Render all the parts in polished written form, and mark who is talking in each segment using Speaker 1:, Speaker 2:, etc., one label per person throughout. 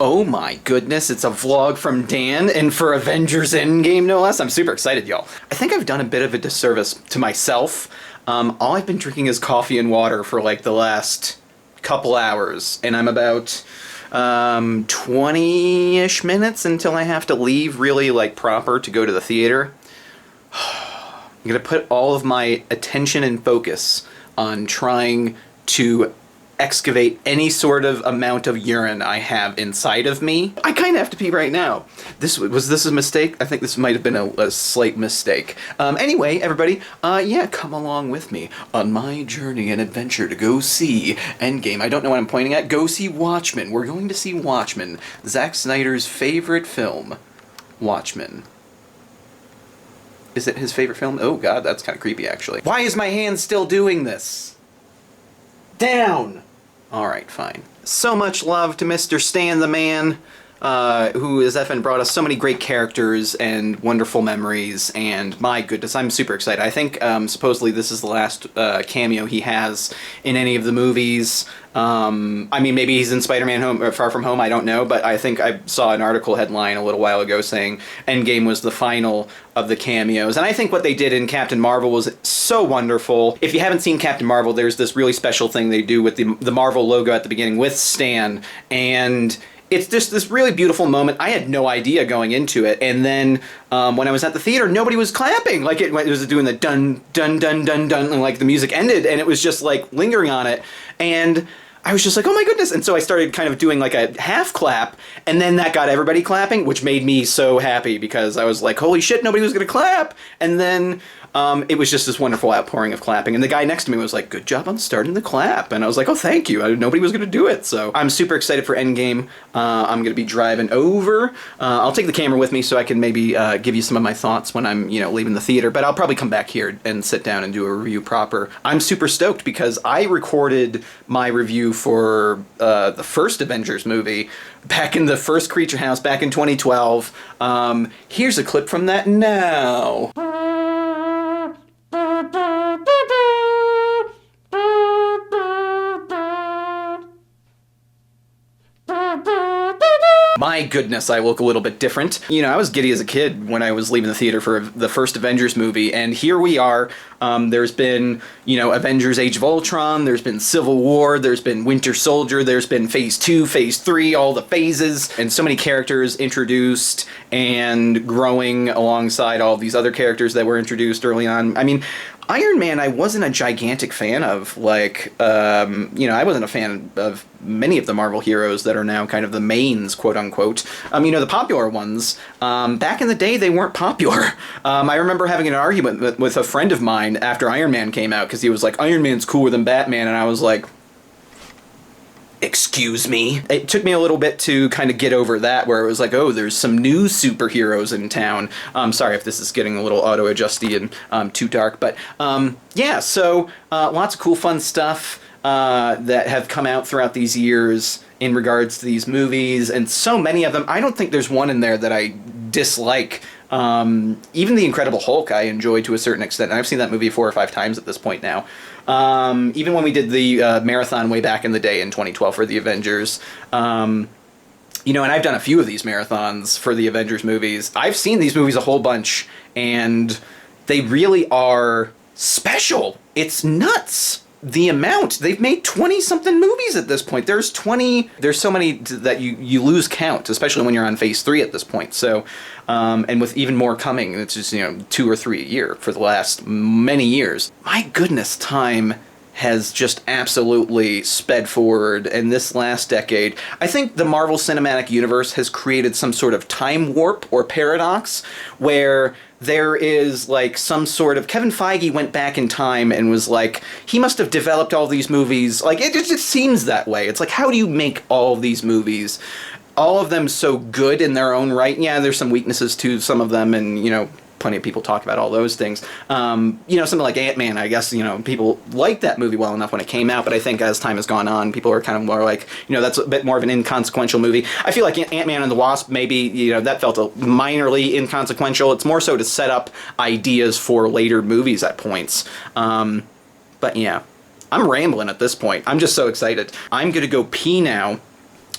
Speaker 1: Oh my goodness, it's a vlog from Dan, and for Avengers Endgame, no less. I'm super excited, y'all. I think I've done a bit of a disservice to myself. All I've been drinking is coffee and water for like the last couple hours, and I'm about 20-ish minutes until I have to leave really like proper to go to the theater. I'm gonna put all of my attention and focus on trying to excavate any sort of amount of urine I have inside of me. I kind of have to pee right now. Was this a mistake? I think this might have been a slight mistake. Anyway, everybody, yeah, come along with me on my journey and adventure to go see Endgame. I don't know what I'm pointing at. Go see Watchmen. We're going to see Watchmen, Zack Snyder's favorite film. Watchmen. Is it his favorite film? Oh god, that's kind of creepy actually. Why is my hand still doing this? Down! Alright, fine. So much love to Mr. Stan the Man, who has effing brought us so many great characters and wonderful memories, and my goodness, I'm super excited. I think supposedly this is the last cameo he has in any of the movies. I mean, maybe he's in Spider-Man Far From Home, I don't know, but I think I saw an article headline a little while ago saying Endgame was the final of the cameos. And I think what they did in Captain Marvel was so wonderful. If you haven't seen Captain Marvel, there's this really special thing they do with the Marvel logo at the beginning with Stan, and it's just this really beautiful moment. I had no idea going into it, and then when I was at the theater, nobody was clapping. Like it was doing the dun dun dun dun dun, and like the music ended, and it was just like lingering on it, and I was just like, oh my goodness. And so I started kind of doing like a half clap, and then that got everybody clapping, which made me so happy because I was like, holy shit, nobody was going to clap. And then it was just this wonderful outpouring of clapping. And the guy next to me was like, good job on starting the clap. And I was like, oh, thank you. Nobody was going to do it. So I'm super excited for Endgame. I'm going to be driving over. I'll take the camera with me so I can maybe give you some of my thoughts when I'm, leaving the theater. But I'll probably come back here and sit down and do a review proper. I'm super stoked because I recorded my review for the first Avengers movie back in the first Creature House back in 2012. Here's a clip from that now. My goodness, I look a little bit different. I was giddy as a kid when I was leaving the theater for the first Avengers movie, and here we are. There's been, Avengers Age of Ultron, there's been Civil War, there's been Winter Soldier, there's been Phase 2, Phase 3, all the phases, and so many characters introduced and growing alongside all of these other characters that were introduced early on. I mean, Iron Man, I wasn't a gigantic fan of, I wasn't a fan of many of the Marvel heroes that are now kind of the mains, quote-unquote. The popular ones, back in the day, they weren't popular. I remember having an argument with a friend of mine after Iron Man came out, because he was like, Iron Man's cooler than Batman, and I was like, excuse me? It took me a little bit to kind of get over that, where it was like, oh, there's some new superheroes in town. Sorry if this is getting a little auto-adjusty and too dark, but yeah, so lots of cool, fun stuff that have come out throughout these years in regards to these movies, and so many of them. I don't think there's one in there that I dislike. Even The Incredible Hulk I enjoy to a certain extent, and I've seen that movie 4 or 5 times at this point now. Even when we did the marathon way back in the day in 2012 for the Avengers, and I've done a few of these marathons for the Avengers movies. I've seen these movies a whole bunch, and they really are special. It's nuts. The amount. They've made 20-something movies at this point. There's so many that you lose count, especially when you're on Phase 3 at this point. So, and with even more coming, it's just, 2 or 3 a year for the last many years. My goodness, time has just absolutely sped forward in this last decade. I think the Marvel Cinematic Universe has created some sort of time warp or paradox where there is like some sort of... Kevin Feige went back in time and was like, he must have developed all these movies. Like, it just seems that way. It's like, how do you make all of these movies, all of them so good in their own right? Yeah, there's some weaknesses to some of them, and, plenty of people talk about all those things. Something like Ant-Man, I guess, people liked that movie well enough when it came out, but I think as time has gone on, people are kind of more like, that's a bit more of an inconsequential movie. I feel like Ant-Man and the Wasp, maybe, that felt minorly inconsequential. It's more so to set up ideas for later movies at points. But yeah, I'm rambling at this point. I'm just so excited. I'm gonna go pee now.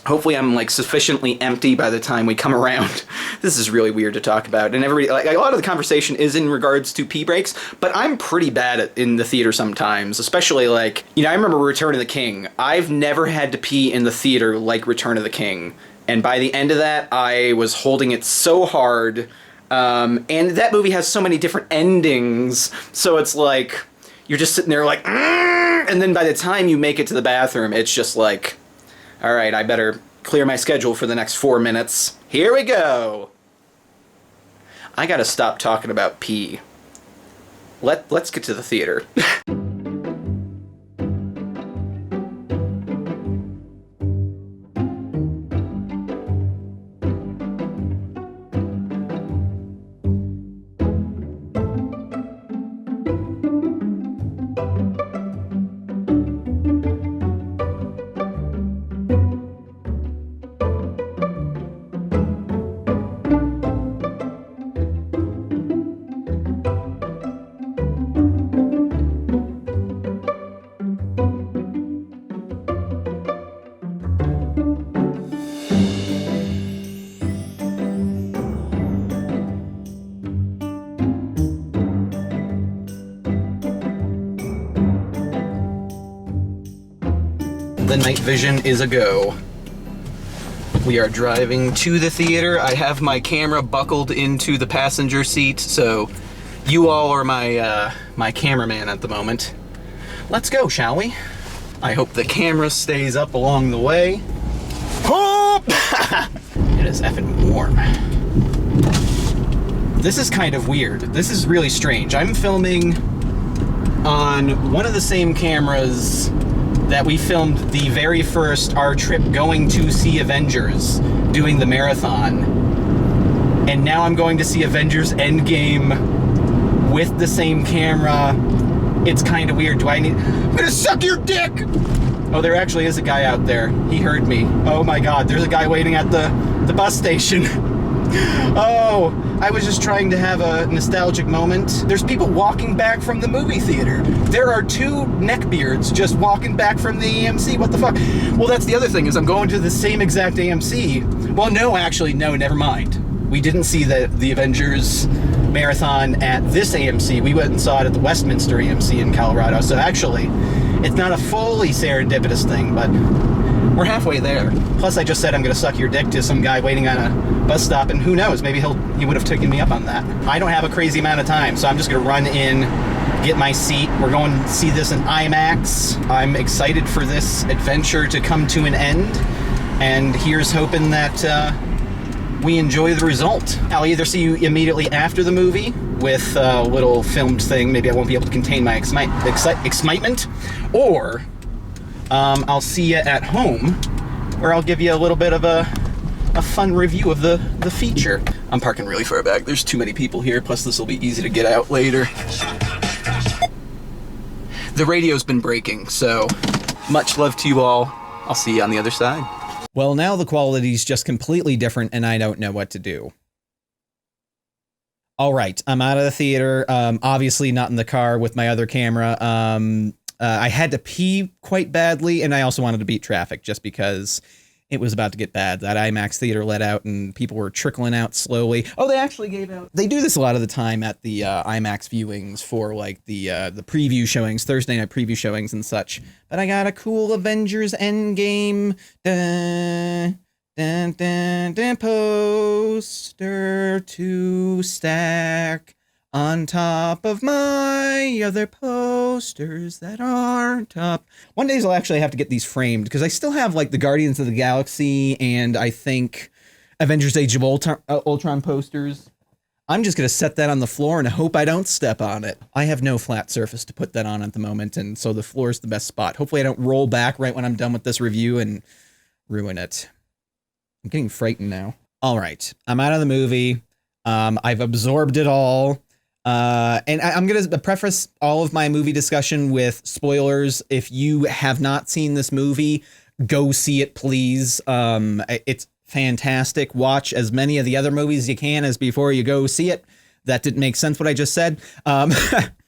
Speaker 1: hopefully I'm like sufficiently empty by the time we come around. This is really weird to talk about, and everybody, like, a lot of the conversation is in regards to pee breaks, but I'm pretty bad at in the theater sometimes, especially like, you know, I remember Return of the King. I've never had to pee in the theater like Return of the King, and by the end of that, I was holding it so hard, and that movie has so many different endings, so it's like, you're just sitting there like, and then by the time you make it to the bathroom, it's just like, all right, I better clear my schedule for the next 4 minutes. Here we go. I gotta stop talking about pee. Let's get to the theater. The night vision is a go. We are driving to the theater. I have my camera buckled into the passenger seat, so you all are my cameraman at the moment. Let's go, shall we? I hope the camera stays up along the way. Oh! It is effing warm. This is kind of weird. This is really strange. I'm filming on one of the same cameras that we filmed the very first, our trip going to see Avengers, doing the marathon. And now I'm going to see Avengers Endgame with the same camera. It's kind of weird. I'm gonna suck your dick! Oh, there actually is a guy out there. He heard me. Oh my god, there's a guy waiting at the bus station. Oh, I was just trying to have a nostalgic moment. There's people walking back from the movie theater. There are 2 neckbeards just walking back from the AMC. What the fuck? Well, that's the other thing, is I'm going to the same exact AMC. Well, no, actually, no, never mind. We didn't see the Avengers marathon at this AMC. We went and saw it at the Westminster AMC in Colorado. So actually, it's not a fully serendipitous thing, but we're halfway there. Plus, I just said I'm gonna suck your dick to some guy waiting on a bus stop, and who knows, maybe he would have taken me up on that. I don't have a crazy amount of time, so I'm just gonna run in, get my seat. We're going to see this in IMAX. I'm excited for this adventure to come to an end, and here's hoping that we enjoy the result. I'll either see you immediately after the movie with a little filmed thing. Maybe I won't be able to contain my excitement, or I'll see you at home, where I'll give you a little bit of a fun review of the feature. I'm parking really far back. There's too many people here, plus this will be easy to get out later. The radio's been breaking, so much love to you all. I'll see you on the other side. Well, now the quality's just completely different, and I don't know what to do. All right, I'm out of the theater. Obviously not in the car with my other camera. I had to pee quite badly, and I also wanted to beat traffic just because it was about to get bad. That IMAX theater let out, and people were trickling out slowly. Oh, they actually gave out. They do this a lot of the time at the IMAX viewings for like the preview showings, Thursday night preview showings and such. But I got a cool Avengers Endgame poster to stack on top of my other posters that aren't up. One day I'll actually have to get these framed, because I still have like the Guardians of the Galaxy and I think Avengers Age of Ultron posters. I'm just going to set that on the floor and hope I don't step on it. I have no flat surface to put that on at the moment, and so the floor is the best spot. Hopefully I don't roll back right when I'm done with this review and ruin it. I'm getting frightened now. All right, I'm out of the movie. I've absorbed it all. And I'm going to preface all of my movie discussion with spoilers. If you have not seen this movie, go see it, please. It's fantastic. Watch as many of the other movies you can as before you go see it. That didn't make sense what I just said.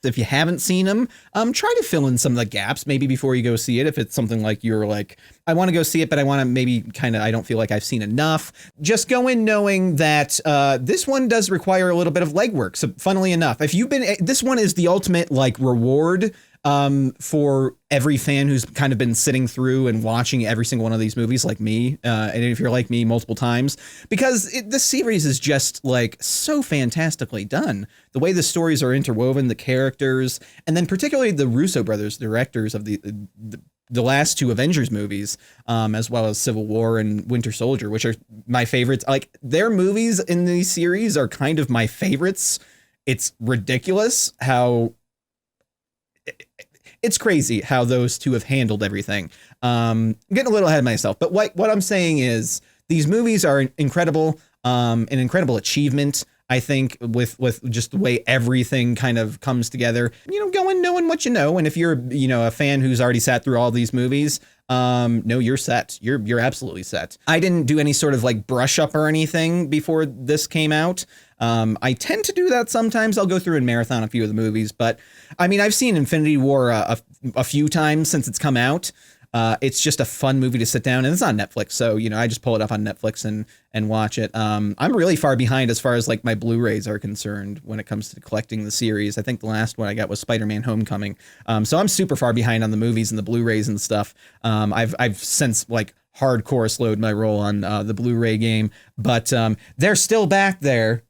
Speaker 2: If you haven't seen them, try to fill in some of the gaps maybe before you go see it. If it's something like you're like, I want to go see it, but I want to maybe kind of, I don't feel like I've seen enough. Just go in knowing that this one does require a little bit of legwork. So funnily enough, if you've been, this one is the ultimate like reward for every fan who's kind of been sitting through and watching every single one of these movies like me, and if you're like me, multiple times, because this series is just like so fantastically done. The way the stories are interwoven, the characters, and then particularly the Russo brothers, directors of the last two Avengers movies, as well as Civil War and Winter Soldier, which are my favorites. Like their movies in these series are kind of my favorites. It's ridiculous how it's crazy how those two have handled everything. I'm getting a little ahead of myself, but what I'm saying is these movies are incredible, an incredible achievement. I think with just the way everything kind of comes together, go in knowing what you know. And if you're, a fan who's already sat through all these movies, no, you're set. You're absolutely set. I didn't do any sort of like brush up or anything before this came out. I tend to do that sometimes. I'll go through and marathon a few of the movies, but I mean, I've seen Infinity War a few times since it's come out. It's just a fun movie to sit down, and it's on Netflix. So, I just pull it up on Netflix and watch it. I'm really far behind as far as like my Blu-rays are concerned when it comes to collecting the series. I think the last one I got was Spider-Man Homecoming. So I'm super far behind on the movies and the Blu-rays and stuff. I've since like hardcore slowed my roll on the Blu-ray game, but they're still back there.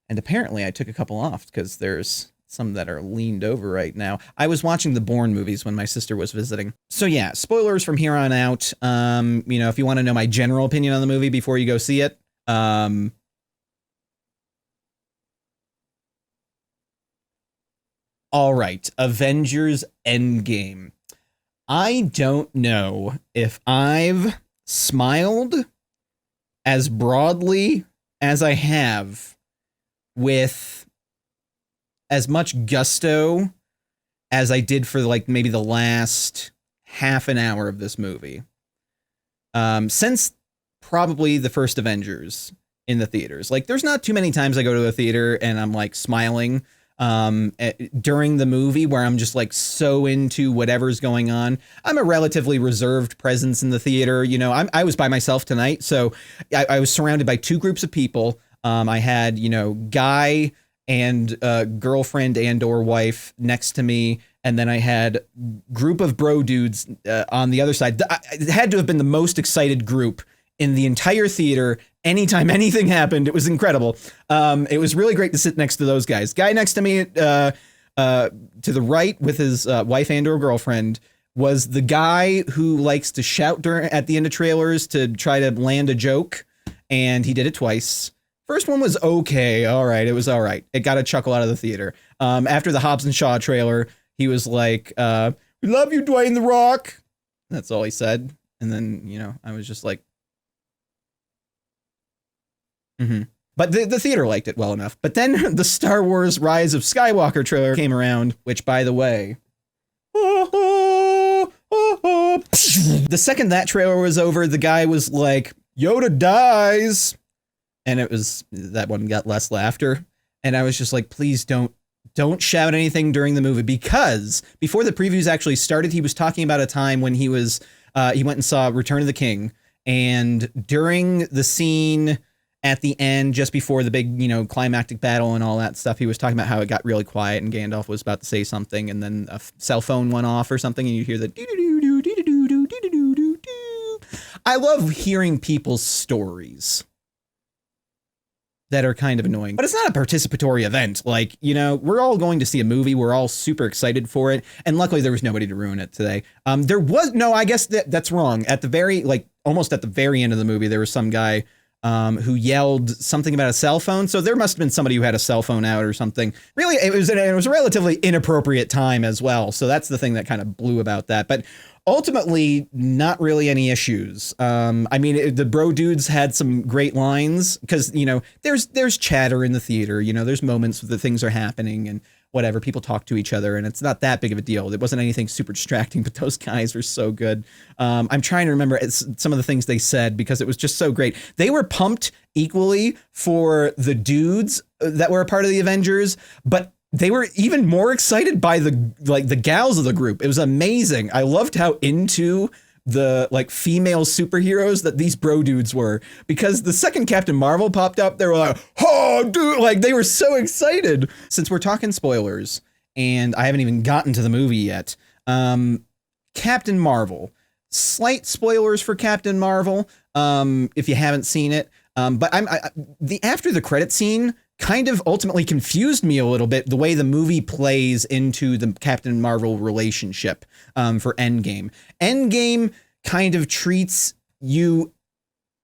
Speaker 2: And apparently I took a couple off because there's some that are leaned over right now. I was watching the Bourne movies when my sister was visiting. So yeah, spoilers from here on out. If you want to know my general opinion on the movie before you go see it. All right, Avengers Endgame. I don't know if I've smiled as broadly as I have with as much gusto as I did for like maybe the last half an hour of this movie. Since probably the first Avengers in the theaters. Like there's not too many times I go to the theater and I'm like smiling during the movie where I'm just like so into whatever's going on. I'm a relatively reserved presence in the theater. I was by myself tonight, so I was surrounded by two groups of people. I had, guy and girlfriend and or wife next to me. And then I had group of bro dudes on the other side. It had to have been the most excited group in the entire theater. Anytime anything happened, it was incredible. It was really great to sit next to those guys. Guy next to me to the right with his wife and or girlfriend was the guy who likes to shout at the end of trailers to try to land a joke. And he did it twice. First one was okay. All right. It was all right. It got a chuckle out of the theater. After the Hobbs and Shaw trailer, he was like, we love you, Dwayne The Rock. That's all he said. And then, I was just like, But the theater liked it well enough. But then the Star Wars Rise of Skywalker trailer came around, which, by the way, the second that trailer was over, the guy was like, Yoda dies. And that one got less laughter. And I was just like, please don't shout anything during the movie, because before the previews actually started, he was talking about a time when he went and saw Return of the King. And during the scene at the end, just before the big, climactic battle and all that stuff, he was talking about how it got really quiet and Gandalf was about to say something. And then a cell phone went off or something. And you hear the doo-doo-doo, doo-doo-doo, doo-doo-doo, doo-doo-doo. I love hearing people's stories that are kind of annoying, but it's not a participatory event. Like, we're all going to see a movie. We're all super excited for it. And luckily there was nobody to ruin it today. There was no, I guess that's wrong. At the very, almost at the very end of the movie, there was some guy who yelled something about a cell phone. So there must have been somebody who had a cell phone out or something. Really, it was a relatively inappropriate time as well. So that's the thing that kind of blew about that. But ultimately, not really any issues. The bro dudes had some great lines because, there's chatter in the theater. There's moments that things are happening and whatever. People talk to each other and it's not that big of a deal. It wasn't anything super distracting, but those guys were so good. I'm trying to remember some of the things they said because it was just so great. They were pumped equally for the dudes that were a part of the Avengers, but they were even more excited by the gals of the group. It was amazing. I loved how into the like female superheroes that these bro dudes were, because the second Captain Marvel popped up, they were like, oh dude, like they were so excited. Since we're talking spoilers and I haven't even gotten to the movie yet, Captain Marvel, slight spoilers for Captain Marvel if you haven't seen it, but the after the credit scene kind of ultimately confused me a little bit, the way the movie plays into the Captain Marvel relationship for Endgame. Endgame kind of treats you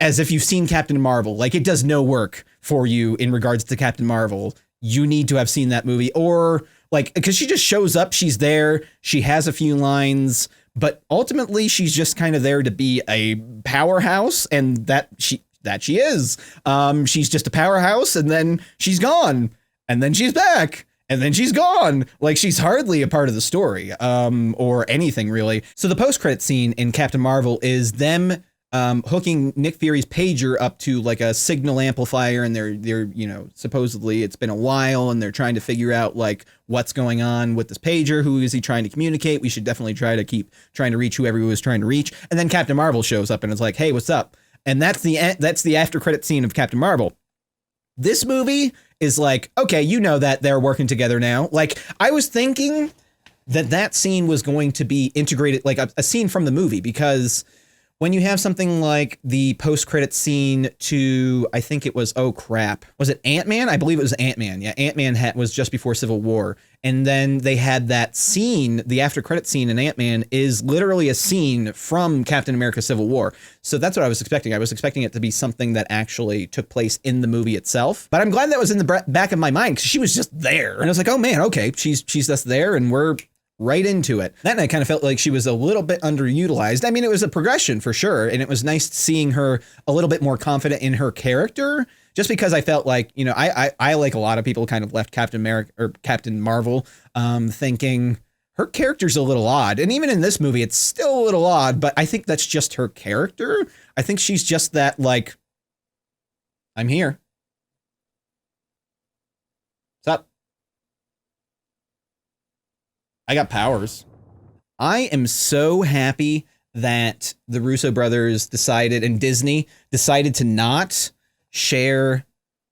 Speaker 2: as if you've seen Captain Marvel. Like, it does no work for you in regards to Captain Marvel. You need to have seen that movie, or like, because she just shows up, she's there, she has a few lines, but ultimately she's just kind of there to be a powerhouse, and that she is. She's just a powerhouse, and then she's gone, and then she's back, and then she's gone. Like, she's hardly a part of the story, or anything really. So the post-credit scene in Captain Marvel is them hooking Nick Fury's pager up to like a signal amplifier, and they're you know, supposedly it's been a while, and they're trying to figure out like what's going on with this pager. Who is he trying to communicate? We should definitely try to keep trying to reach whoever he was trying to reach. And then Captain Marvel shows up and is like, hey, what's up? And that's the after credit scene of Captain Marvel. This movie is like, okay, you know that they're working together now. Like, I was thinking that scene was going to be integrated, like a scene from the movie, because when you have something like the post-credit scene to, I think it was, oh crap, was it Ant-Man? I believe it was Ant-Man. Yeah, Ant-Man was just before Civil War. And then they had that scene, the after-credit scene in Ant-Man is literally a scene from Captain America Civil War. So that's what I was expecting. I was expecting it to be something that actually took place in the movie itself. But I'm glad that was in the back of my mind, because she was just there. And I was like, oh man, okay, she's just there, and we're right into it. That night kind of felt like she was a little bit underutilized. I mean, it was a progression for sure, and it was nice seeing her a little bit more confident in her character, just because I felt like, you know, I like a lot of people kind of left Captain America or Captain Marvel thinking her character's a little odd. And even in this movie, it's still a little odd, but I think that's just her character. I think she's just that, like, I'm here. What's up? I got powers. I am so happy that the Russo brothers decided, and Disney decided, to not share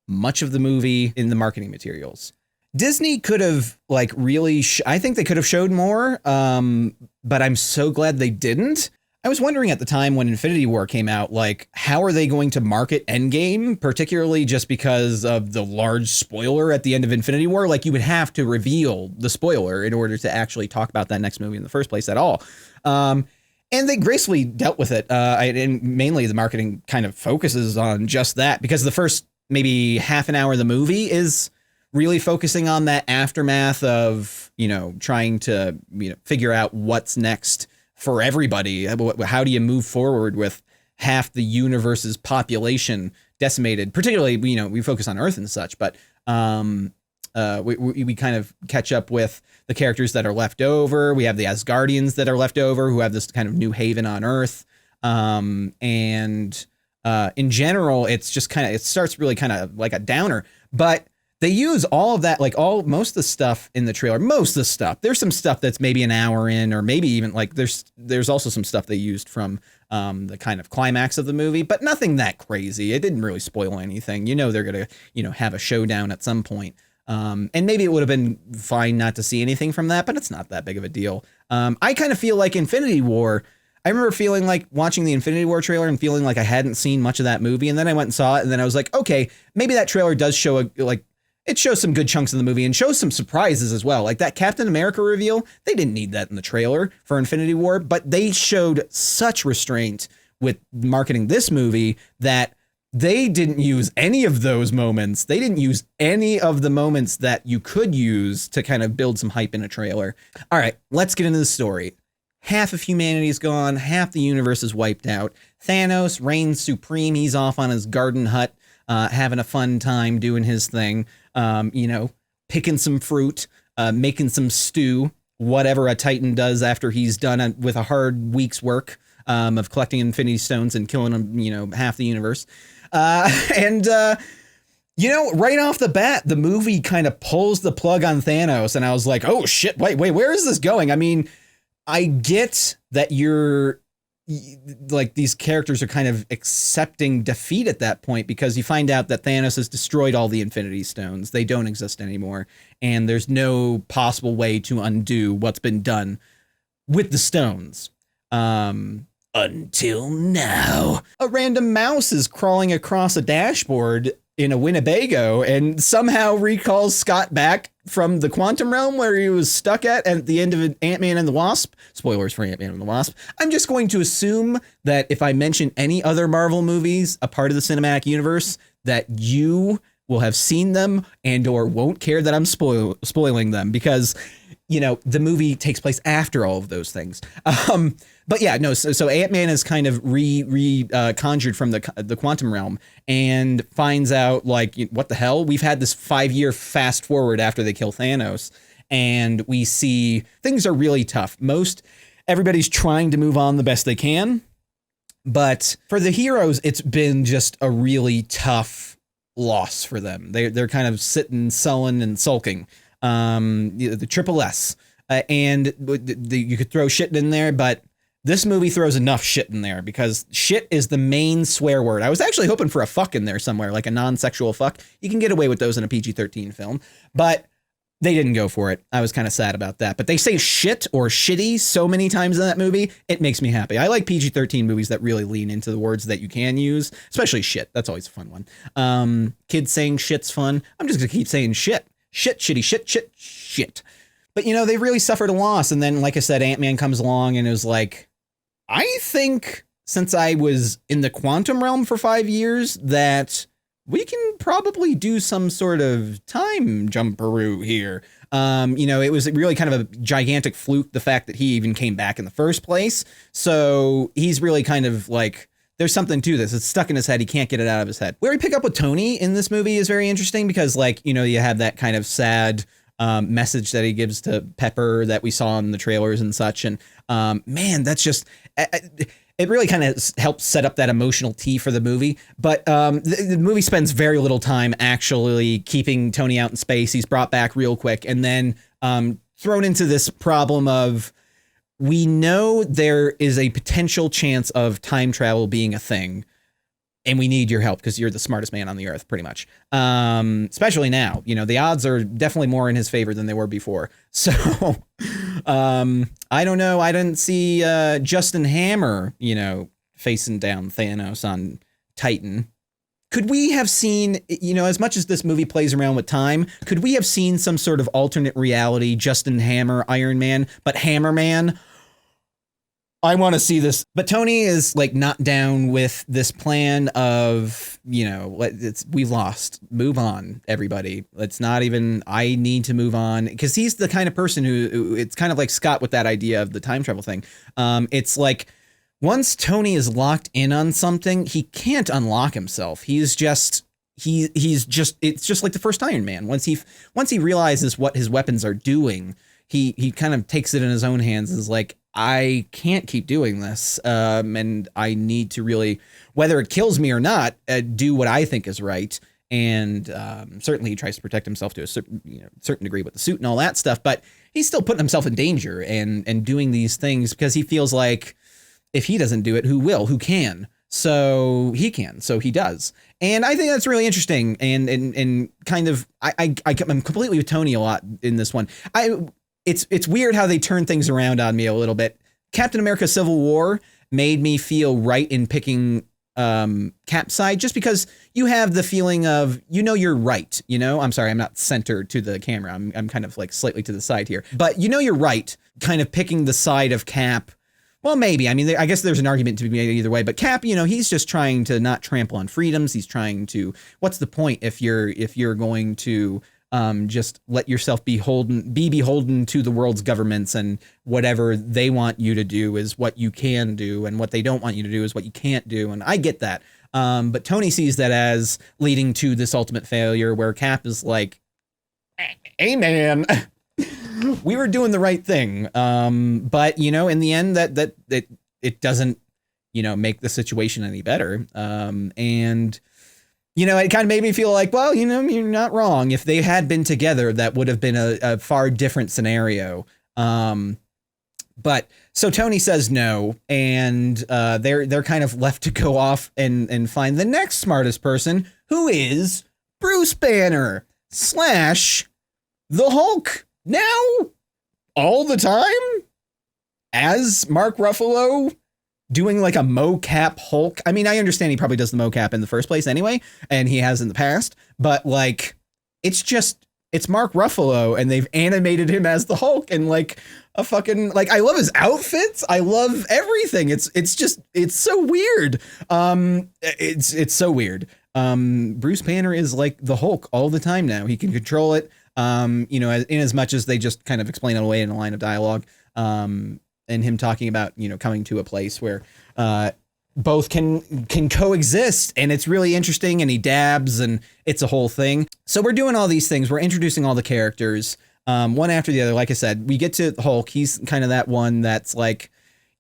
Speaker 2: much of the movie in the marketing materials. Disney could have like really, I think they could have showed more, but I'm so glad they didn't. I was wondering at the time when Infinity War came out, like, how are they going to market Endgame, particularly just because of the large spoiler at the end of Infinity War? Like, you would have to reveal the spoiler in order to actually talk about that next movie in the first place at all. And they gracefully dealt with it. And mainly the marketing kind of focuses on just that, because the first maybe half an hour of the movie is really focusing on that aftermath of, you know, trying to, you know, figure out what's next for everybody. How do you move forward with half the universe's population decimated? Particularly, you know, we focus on Earth and such, but we kind of catch up with the characters that are left over. We have the Asgardians that are left over, who have this kind of new haven on Earth. And in general, it's just kind of, it starts really kind of like a downer, but they use all of that, like most of the stuff in the trailer, most of the stuff. There's some stuff that's maybe an hour in, or maybe even like there's also some stuff they used from the kind of climax of the movie, but nothing that crazy. It didn't really spoil anything. You know, they're going to, you know, have a showdown at some point. And maybe it would have been fine not to see anything from that, but it's not that big of a deal. I kind of feel like Infinity War, I remember feeling like watching the Infinity War trailer and feeling like I hadn't seen much of that movie. And then I went and saw it, and then I was like, okay, maybe that trailer does show it shows some good chunks of the movie and shows some surprises as well. Like that Captain America reveal, they didn't need that in the trailer for Infinity War, but they showed such restraint with marketing this movie that they didn't use any of those moments. They didn't use any of the moments that you could use to kind of build some hype in a trailer. All right, let's get into the story. Half of humanity's gone, half the universe is wiped out. Thanos reigns supreme. He's off on his garden hut, having a fun time doing his thing. You know, picking some fruit, making some stew, whatever a Titan does after he's done with a hard week's work of collecting Infinity Stones and killing, you know, half the universe. And You know, right off the bat, the movie kind of pulls the plug on Thanos, and I was like, oh shit, wait, where is this going? I mean, I get that you're like these characters are kind of accepting defeat at that point because you find out that Thanos has destroyed all the Infinity Stones. They don't exist anymore, and there's no possible way to undo what's been done with the stones. Until now, a random mouse is crawling across a dashboard in a Winnebago and somehow recalls Scott back from the quantum realm where he was stuck at the end of Ant-Man and the Wasp. Spoilers for Ant-Man and the Wasp. I'm just going to assume that if I mention any other Marvel movies, a part of the cinematic universe, that you will have seen them and or won't care that I'm spoiling them because, you know, the movie takes place after all of those things. But yeah, no. So Ant-Man is kind of conjured from the quantum realm and finds out like, what the hell? We've had this 5-year fast forward after they kill Thanos, and we see things are really tough. Everybody's trying to move on the best they can, but for the heroes, it's been just a really tough loss for them. They're kind of sitting, sullen, and sulking. The triple S, and you could throw shit in there, but this movie throws enough shit in there because shit is the main swear word. I was actually hoping for a fuck in there somewhere, like a non-sexual fuck. You can get away with those in a PG-13 film, but they didn't go for it. I was kind of sad about that, but they say shit or shitty so many times in that movie. It makes me happy. I like PG-13 movies that really lean into the words that you can use, especially shit. That's always a fun one. Kids saying shit's fun. I'm just gonna keep saying shit. Shit, shitty, shit. But, you know, they really suffered a loss. And then, like I said, Ant-Man comes along and it was like, I think since I was in the quantum realm for 5 years that we can probably do some sort of time jumperoo here. You know, it was really kind of a gigantic fluke, the fact that he even came back in the first place. So he's really kind of like, there's something to this. It's stuck in his head. He can't get it out of his head. Where we pick up with Tony in this movie is very interesting because, like, you know, you have that kind of sad message that he gives to Pepper that we saw in the trailers and such. And man, that's just, it really kind of helps set up that emotional tea for the movie. But the movie spends very little time actually keeping Tony out in space. He's brought back real quick and then thrown into this problem of, we know there is a potential chance of time travel being a thing, and we need your help because you're the smartest man on the earth, pretty much. Especially now, you know, the odds are definitely more in his favor than they were before. So, I don't know. I didn't see Justin Hammer, you know, facing down Thanos on Titan. Could we have seen, you know, as much as this movie plays around with time, could we have seen some sort of alternate reality, Justin Hammer, Iron Man, but Hammer Man? I want to see this. But Tony is like not down with this plan of, you know, we've lost. Move on, everybody. It's not even, I need to move on. Because he's the kind of person who, it's kind of like Scott with that idea of the time travel thing. It's like, once Tony is locked in on something, he can't unlock himself. He's just, it's just like the first Iron Man. Once he realizes what his weapons are doing, he kind of takes it in his own hands and is like, I can't keep doing this. And I need to really, whether it kills me or not, do what I think is right. And certainly he tries to protect himself to a certain degree with the suit and all that stuff, but he's still putting himself in danger and doing these things because he feels like if he doesn't do it, who will? Who can? So he can. So he does. And I think that's really interesting. And kind of, I'm completely with Tony a lot in this one. It's weird how they turn things around on me a little bit. Captain America Civil War made me feel right in picking Cap's side just because you have the feeling of, you know, you're right. You know, I'm sorry, I'm not centered to the camera. I'm kind of like slightly to the side here. But you know you're right, kind of picking the side of Cap. Well, maybe. I mean, I guess there's an argument to be made either way. But Cap, you know, he's just trying to not trample on freedoms. He's trying to. What's the point if you're going to just let yourself be beholden to the world's governments, and whatever they want you to do is what you can do, and what they don't want you to do is what you can't do. And I get that. But Tony sees that as leading to this ultimate failure, where Cap is like, "Hey, man." We were doing the right thing. But, you know, in the end, that it doesn't, you know, make the situation any better. And You know, it kind of made me feel like, well, you know, you're not wrong. If they had been together, that would have been a far different scenario. But so Tony says no, and they're kind of left to go off and find the next smartest person, who is Bruce Banner / the Hulk. Now, all the time, as Mark Ruffalo doing like a mocap Hulk. I mean, I understand he probably does the mocap in the first place anyway, and he has in the past, but like, it's Mark Ruffalo, and they've animated him as the Hulk, and like a fucking, like, I love his outfits. I love everything. It's so weird. It's so weird. Bruce Banner is like the Hulk all the time now. He can control it. You know, in as much as they just kind of explain it away in a line of dialogue. And him talking about, you know, coming to a place where both can coexist, and it's really interesting, and he dabs, and it's a whole thing. So we're doing all these things. We're introducing all the characters, one after the other. Like I said, we get to Hulk. He's kind of that one that's like,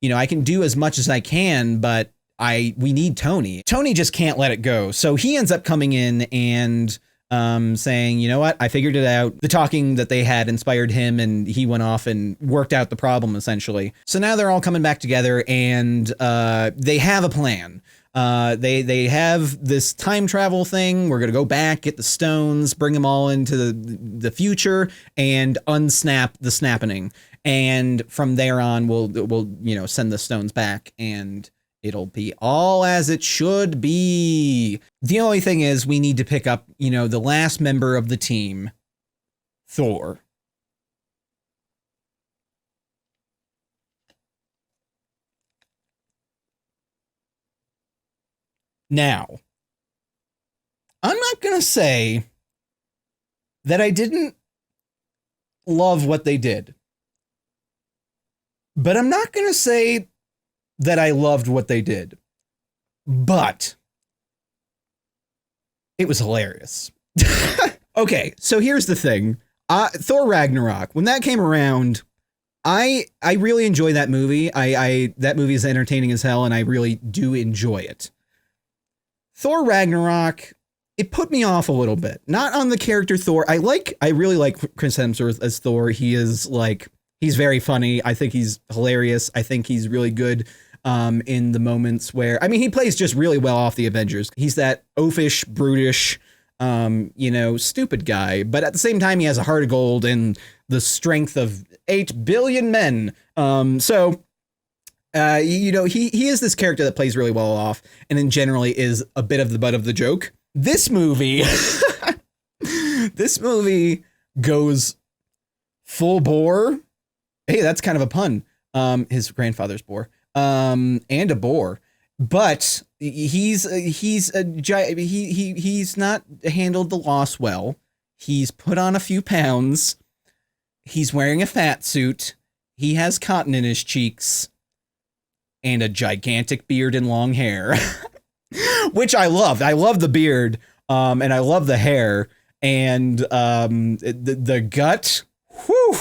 Speaker 2: you know, I can do as much as I can, but we need Tony. Tony just can't let it go. So he ends up coming in and saying, you know what, I figured it out. The talking that they had inspired him, and he went off and worked out the problem, essentially. So now they're all coming back together, and they have a plan. They have this time travel thing. We're gonna go back, get the stones, bring them all into the future, and unsnap the snapping. And from there on, we'll you know, send the stones back, and it'll be all as it should be. The only thing is, we need to pick up, you know, the last member of the team, Thor. Now, I'm not going to say that I didn't love what they did, but I'm not going to say that I loved what they did, but it was hilarious. Okay, so here's the thing. Thor Ragnarok, when that came around, I really enjoy that movie. That movie is entertaining as hell, and I really do enjoy it. Thor Ragnarok, it put me off a little bit. Not on the character Thor. I really like Chris Hemsworth as Thor. He is like, he's very funny. I think he's hilarious. I think he's really good in the moments where, I mean, he plays just really well off the Avengers. He's that oafish, brutish, you know, stupid guy, but at the same time, he has a heart of gold and the strength of 8 billion men. So, you know, he is this character that plays really well off, and then generally is a bit of the butt of the joke. This movie, this movie goes full bore. Hey, that's kind of a pun. His grandfather's bore. And a boar, but he's not handled the loss well. He's put on a few pounds. He's wearing a fat suit. He has cotton in his cheeks and a gigantic beard and long hair, which I loved. I love the beard, and I love the hair, and the gut. Whew.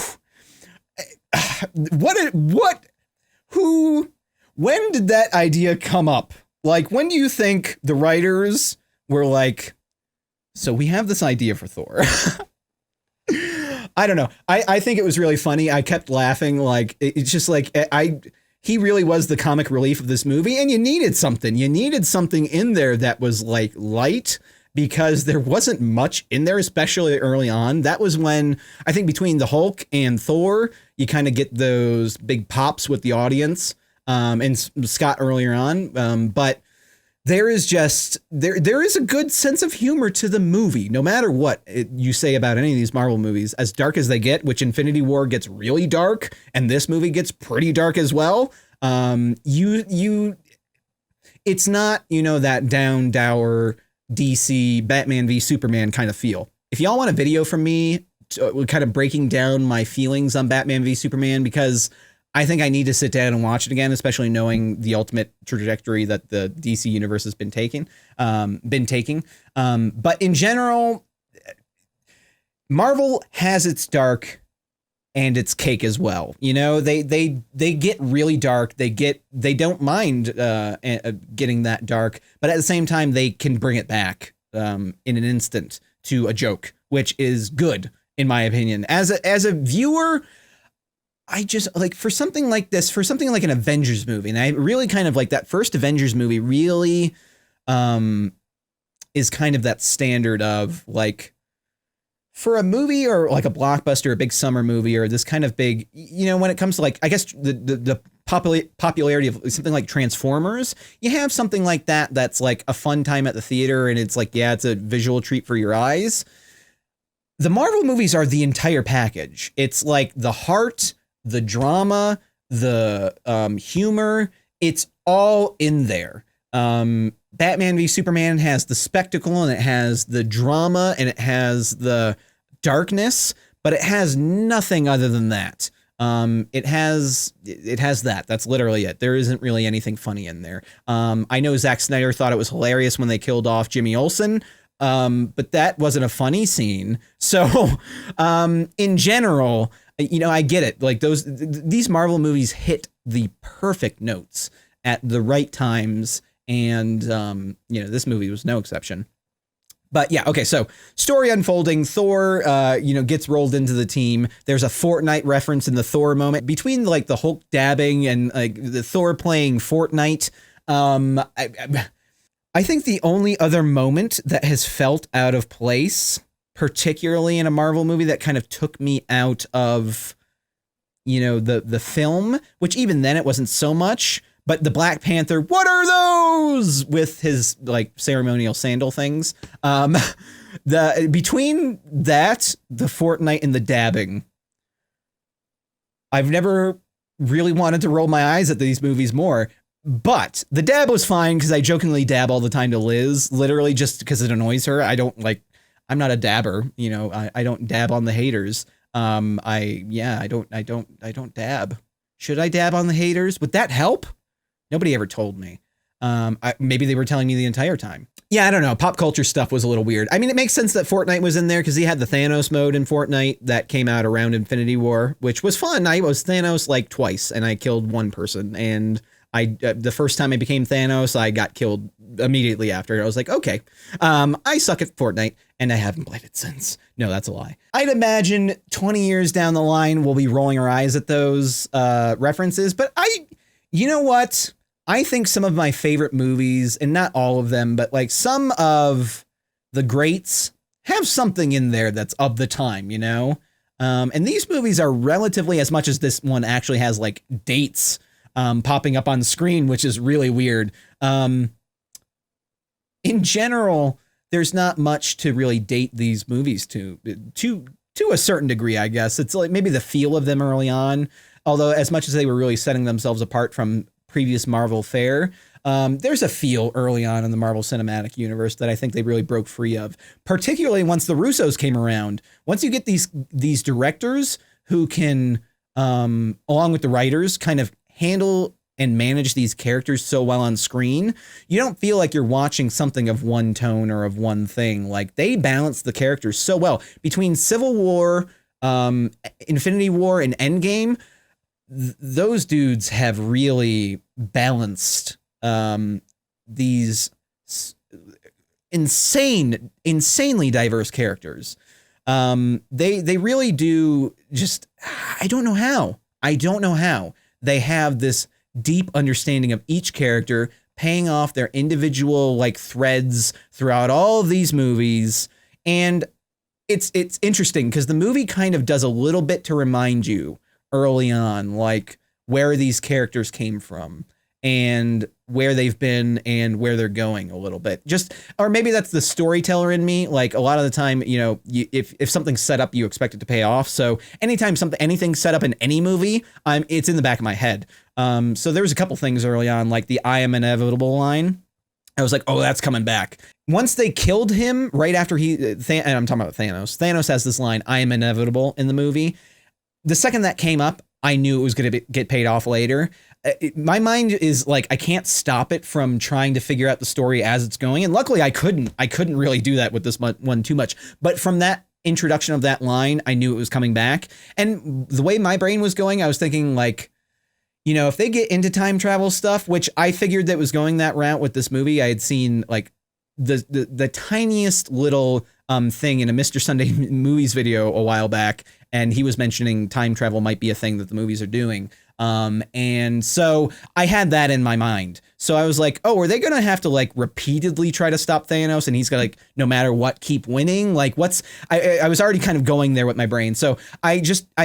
Speaker 2: When did that idea come up? Like, when do you think the writers were like, so we have this idea for Thor? I don't know. I think it was really funny. I kept laughing. Like, it's just like, he really was the comic relief of this movie, and you needed something. You needed something in there that was like light, because there wasn't much in there, especially early on. That was when, I think, between the Hulk and Thor, you kind of get those big pops with the audience. And Scott earlier on, but there is just, there is a good sense of humor to the movie, no matter what you say about any of these Marvel movies, as dark as they get, which Infinity War gets really dark, and this movie gets pretty dark as well. It's not, you know, that dour DC Batman v Superman kind of feel. If y'all want a video from me kind of breaking down my feelings on Batman v Superman, because I think I need to sit down and watch it again, especially knowing the ultimate trajectory that the DC universe has been taking. But in general, Marvel has its dark and its cake as well. You know, they get really dark. They don't mind getting that dark, but at the same time, they can bring it back in an instant to a joke, which is good in my opinion. As a viewer, I just like for something like this, for something like an Avengers movie, and I really kind of like that first Avengers movie really is kind of that standard of like for a movie or like a blockbuster, a big summer movie, or this kind of big, when it comes to like, I guess the popularity of something like Transformers, you have something like that that's like a fun time at the theater, and it's like, yeah, it's a visual treat for your eyes. The Marvel movies are the entire package. It's like the heart, the drama, the humor, it's all in there. Batman v Superman has the spectacle, and it has the drama, and it has the darkness, but it has nothing other than that. It has that. That's literally it. There isn't really anything funny in there. I know Zack Snyder thought it was hilarious when they killed off Jimmy Olsen, but that wasn't a funny scene. So, in general, I get it. Like these Marvel movies hit the perfect notes at the right times. And, this movie was no exception. But yeah, okay, so story unfolding. Thor, gets rolled into the team. There's a Fortnite reference in the Thor moment between like the Hulk dabbing and like the Thor playing Fortnite. I think the only other moment that has felt out of place, particularly in a Marvel movie that kind of took me out of, the film, which even then it wasn't so much. But the Black Panther, what are those? With his like ceremonial sandal things. Between that, the Fortnite and the dabbing, I've never really wanted to roll my eyes at these movies more. But the dab was fine because I jokingly dab all the time to Liz, literally just because it annoys her. I'm not a dabber, I don't dab on the haters. I don't dab. Should I dab on the haters? Would that help? Nobody ever told me. Maybe they were telling me the entire time. Yeah, I don't know. Pop culture stuff was a little weird. I mean, it makes sense that Fortnite was in there because he had the Thanos mode in Fortnite that came out around Infinity War, which was fun. I was Thanos like twice, and I killed one person. And the first time I became Thanos, I got killed immediately after. I was like, okay, I suck at Fortnite, and I haven't played it since. No, that's a lie. I'd imagine 20 years down the line, we'll be rolling our eyes at those references. But you know what? I think some of my favorite movies, and not all of them, but like some of the greats have something in there that's of the time, and these movies are relatively, as much as this one actually has like dates popping up on the screen, which is really weird. In general, there's not much to really date these movies to a certain degree, I guess. It's like maybe the feel of them early on, although as much as they were really setting themselves apart from previous Marvel fare, there's a feel early on in the Marvel Cinematic Universe that I think they really broke free of, particularly once the Russos came around. Once you get these directors who can, along with the writers, kind of handle and manage these characters so well on screen, you don't feel like you're watching something of one tone or of one thing. Like they balance the characters so well between Civil War, Infinity War, and Endgame. Those dudes have really balanced these insanely diverse characters. They really do. Just I don't know how they have this deep understanding of each character, paying off their individual like threads throughout all of these movies. And it's interesting because the movie kind of does a little bit to remind you early on, like where these characters came from and where they've been and where they're going a little bit. Just, or maybe that's the storyteller in me. Like a lot of the time, if something's set up, you expect it to pay off. So anytime anything's set up in any movie, it's in the back of my head. So there was a couple things early on, like the "I am inevitable" line. I was like, oh, that's coming back. Once they killed him right after and I'm talking about Thanos. Thanos has this line, "I am inevitable," in the movie. The second that came up, I knew it was going to get paid off later. My mind is like, I can't stop it from trying to figure out the story as it's going. And luckily I couldn't really do that with this one too much. But from that introduction of that line, I knew it was coming back. And the way my brain was going, I was thinking like, if they get into time travel stuff, which I figured that was going that route with this movie, I had seen like the tiniest little thing in a Mr. Sunday Movies video a while back, and he was mentioning time travel might be a thing that the movies are doing. And so I had that in my mind. So I was like, oh, are they going to have to like repeatedly try to stop Thanos? And he's going to like, no matter what, keep winning. Like I was already kind of going there with my brain. So I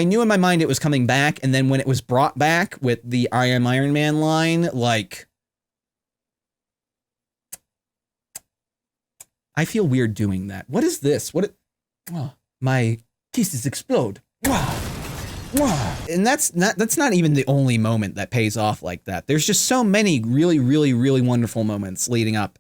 Speaker 2: knew in my mind it was coming back. And then when it was brought back with the I am Iron Man line, like, I feel weird doing that. What is this? My kisses explode. And that's not even the only moment that pays off like that. There's just so many really, really, really wonderful moments leading up,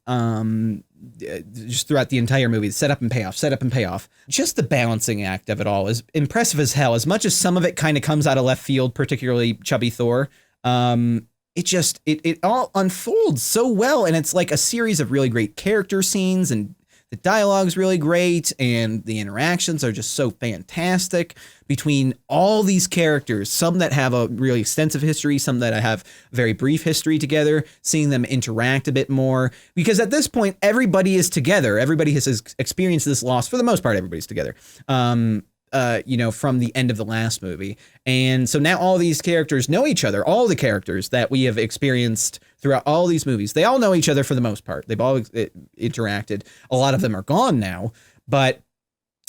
Speaker 2: just throughout the entire movie. Set up and payoff, set up and payoff. Just the balancing act of it all is impressive as hell. As much as some of it kind of comes out of left field, particularly chubby Thor, it all unfolds so well. And it's like a series of really great character scenes, and the dialogue's really great, and the interactions are just so fantastic between all these characters, some that have a really extensive history, some that have very brief history together, seeing them interact a bit more. Because at this point, everybody is together. Everybody has experienced this loss. For the most part, everybody's together. From the end of the last movie. And so now all these characters know each other. All the characters that we have experienced throughout all these movies, they all know each other for the most part. They've all interacted. A lot of them are gone now, but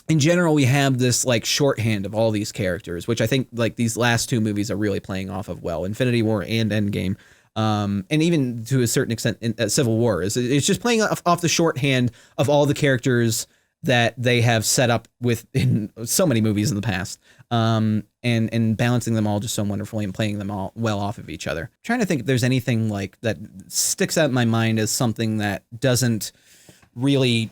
Speaker 2: in general, we have this like shorthand of all these characters, which I think like these last two movies are really playing off of well. Infinity War and Endgame. And even to a certain extent, Civil War is just playing off the shorthand of all the characters that they have set up with in so many movies in the past, and balancing them all just so wonderfully and playing them all well off of each other. I'm trying to think if there's anything like that sticks out in my mind as something that doesn't really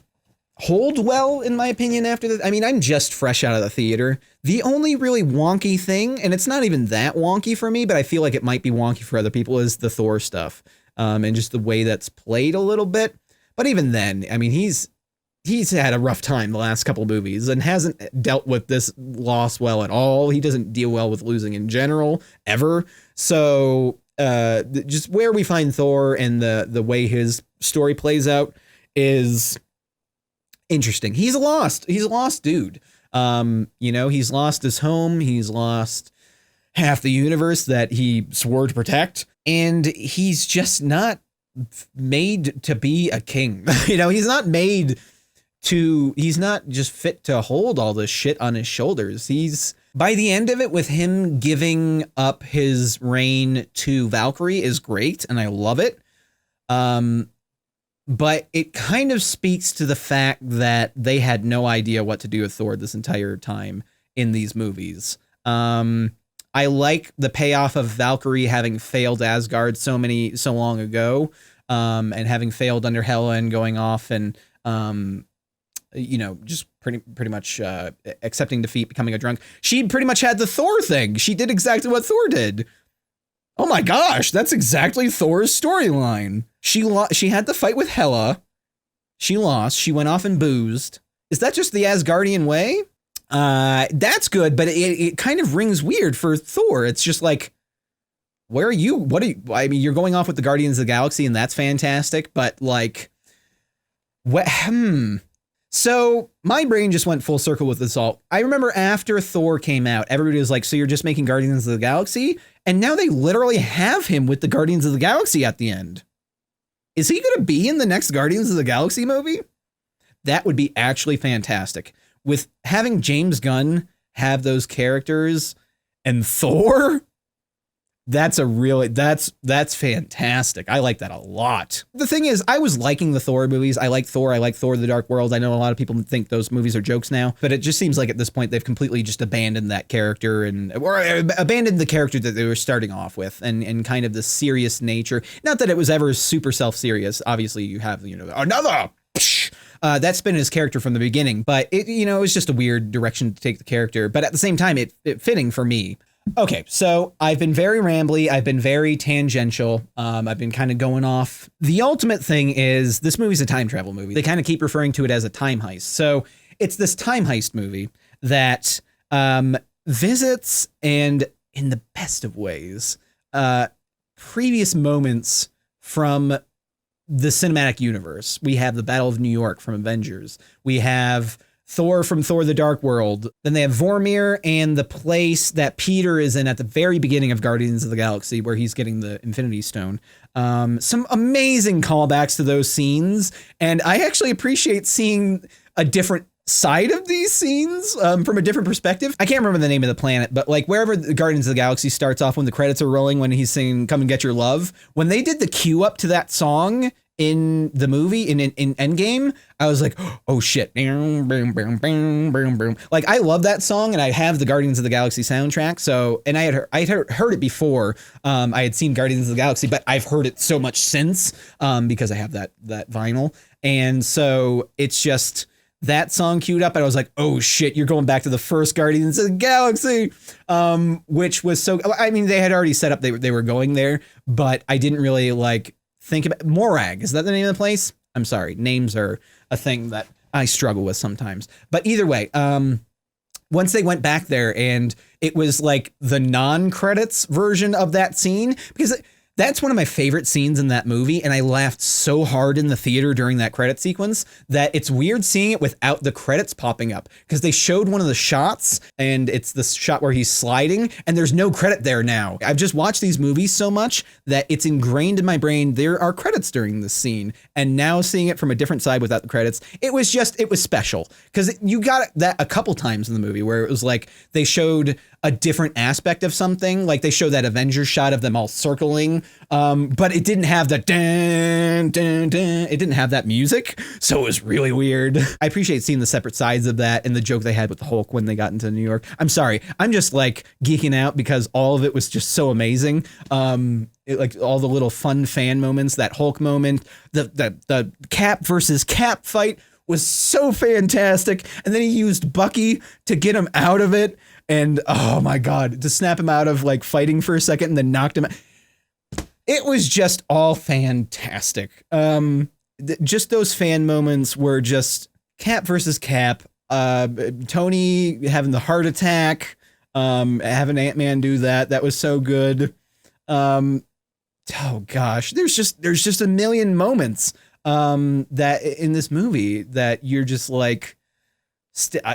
Speaker 2: hold well, in my opinion, after that. I mean, I'm just fresh out of the theater. The only really wonky thing, and it's not even that wonky for me, but I feel like it might be wonky for other people, is the Thor stuff, and just the way that's played a little bit. But even then, I mean, he's had a rough time the last couple movies and hasn't dealt with this loss well at all. He doesn't deal well with losing in general, ever. So just where we find Thor and the way his story plays out is interesting. He's a lost dude. He's lost his home. He's lost half the universe that he swore to protect. And he's just not made to be a king. He's not just fit to hold all this shit on his shoulders. By the end of it, with him giving up his reign to Valkyrie is great, and I love it. But it kind of speaks to the fact that they had no idea what to do with Thor this entire time in these movies. I like the payoff of Valkyrie having failed Asgard so long ago, and having failed under Hela and going off and just pretty much accepting defeat, becoming a drunk. She pretty much had the Thor thing. She did exactly what Thor did. Oh my gosh, that's exactly Thor's storyline. She had the fight with Hela. She lost. She went off and boozed. Is that just the Asgardian way? That's good, but it kind of rings weird for Thor. It's just like, where are you? I mean, you're going off with the Guardians of the Galaxy, and that's fantastic, but like, So my brain just went full circle with this all. I remember after Thor came out, everybody was like, so you're just making Guardians of the Galaxy? And now they literally have him with the Guardians of the Galaxy at the end. Is he going to be in the next Guardians of the Galaxy movie? That would be actually fantastic. With having James Gunn have those characters and Thor, that's fantastic. I like that a lot. The thing is, I was liking the Thor movies. I like Thor the Dark World. I know a lot of people think those movies are jokes now, but it just seems like at this point they've completely just abandoned that character or abandoned the character that they were starting off with, and kind of the serious nature. Not that it was ever super self-serious. Obviously you have, another that's been his character from the beginning, but it was just a weird direction to take the character, but at the same time it fitting for me. Okay, so I've been very rambly. I've been very tangential. I've been kind of going off. The ultimate thing is this movie's a time travel movie. They kind of keep referring to it as a time heist. So it's this time heist movie that visits, and in the best of ways, previous moments from the cinematic universe. We have the Battle of New York from Avengers. We have Thor from Thor the Dark World. Then they have Vormir and the place that Peter is in at the very beginning of Guardians of the Galaxy, where he's getting the Infinity Stone. Some amazing callbacks to those scenes. And I actually appreciate seeing a different side of these scenes from a different perspective. I can't remember the name of the planet, but like wherever the Guardians of the Galaxy starts off when the credits are rolling, when he's singing Come and Get Your Love, when they did the cue up to that song in the movie in Endgame, I was like, oh shit. Like I love that song, and I have the Guardians of the Galaxy soundtrack. So, and I had heard it before. I had seen Guardians of the Galaxy, but I've heard it so much since because I have that vinyl. And so it's just that song queued up, and I was like, oh shit, you're going back to the first Guardians of the Galaxy, which was so, I mean, they had already set up, they were going there, but I didn't really like think about Morag. Is that the name of the place? I'm sorry. Names are a thing that I struggle with sometimes. But either way, once they went back there and it was like the non-credits version of that scene, because that's one of my favorite scenes in that movie, and I laughed so hard in the theater during that credit sequence that it's weird seeing it without the credits popping up, because they showed one of the shots, and it's the shot where he's sliding, and there's no credit there now. I've just watched these movies so much that it's ingrained in my brain there are credits during this scene, and now seeing it from a different side without the credits, it was special, because you got that a couple times in the movie where it was like they showed a different aspect of something, like they showed that Avengers shot of them all circling, but it didn't have the dun, dun, dun. It didn't have that music, so it was really weird. I appreciate seeing the separate sides of that and the joke they had with the Hulk when they got into New York. I'm sorry, I'm just like geeking out because all of it was just so amazing. Like all the little fun fan moments, that Hulk moment, the Cap versus Cap fight was so fantastic, and then he used Bucky to get him out of it. And oh my God, to snap him out of like fighting for a second and then knocked him out. It was just all fantastic. Just those fan moments were just Cap versus Cap, Tony having the heart attack, having Ant-Man do that. That was so good. Oh gosh, there's just a million moments that in this movie that you're just like,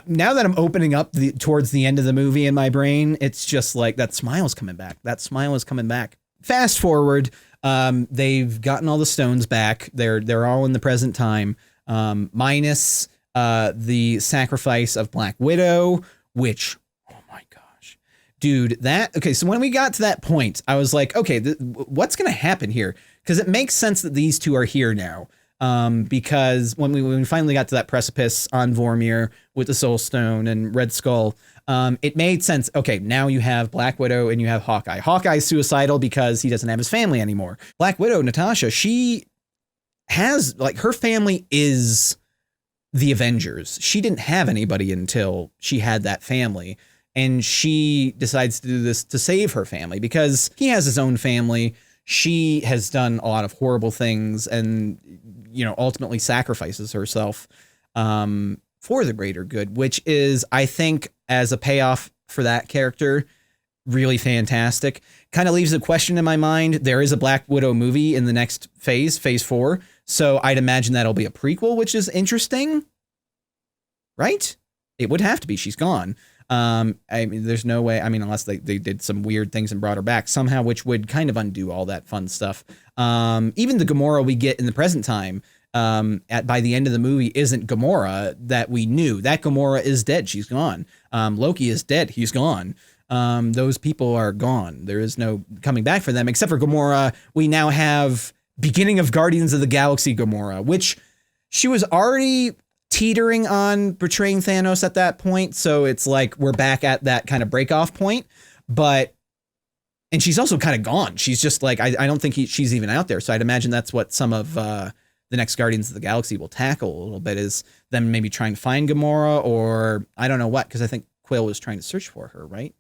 Speaker 2: now that I'm opening up towards the end of the movie in my brain, it's just like that smile is coming back. That smile is coming back. Fast forward, they've gotten all the stones back. They're all in the present time, minus the sacrifice of Black Widow, which, oh my gosh, dude, okay. So when we got to that point, I was like, okay, what's going to happen here? Because it makes sense that these two are here now. Because when we finally got to that precipice on Vormir with the Soul Stone and Red Skull, it made sense. Okay, now you have Black Widow and you have Hawkeye. Hawkeye's suicidal because he doesn't have his family anymore. Black Widow, Natasha, she has, like, her family is the Avengers. She didn't have anybody until she had that family. And she decides to do this to save her family because he has his own family. She has done a lot of horrible things and, ultimately sacrifices herself for the greater good, which is, I think, as a payoff for that character, really fantastic. Kind of leaves a question in my mind. There is a Black Widow movie in the next phase 4. So I'd imagine that'll be a prequel, which is interesting, right? It would have to be. She's gone. I mean, there's no way. I mean, unless they did some weird things and brought her back somehow, which would kind of undo all that fun stuff. Even the Gamora we get in the present time, by the end of the movie, isn't Gamora that we knew. That Gamora is dead. She's gone. Loki is dead. He's gone. Those people are gone. There is no coming back for them, except for Gamora. We now have beginning of Guardians of the Galaxy Gamora, which she was already teetering on betraying Thanos at that point. So it's like we're back at that kind of break off point, and she's also kind of gone. She's just like, I don't think she's even out there. So I'd imagine that's what some of the next Guardians of the Galaxy will tackle a little bit, is them maybe trying to find Gamora, or I don't know what, because I think Quill was trying to search for her, right?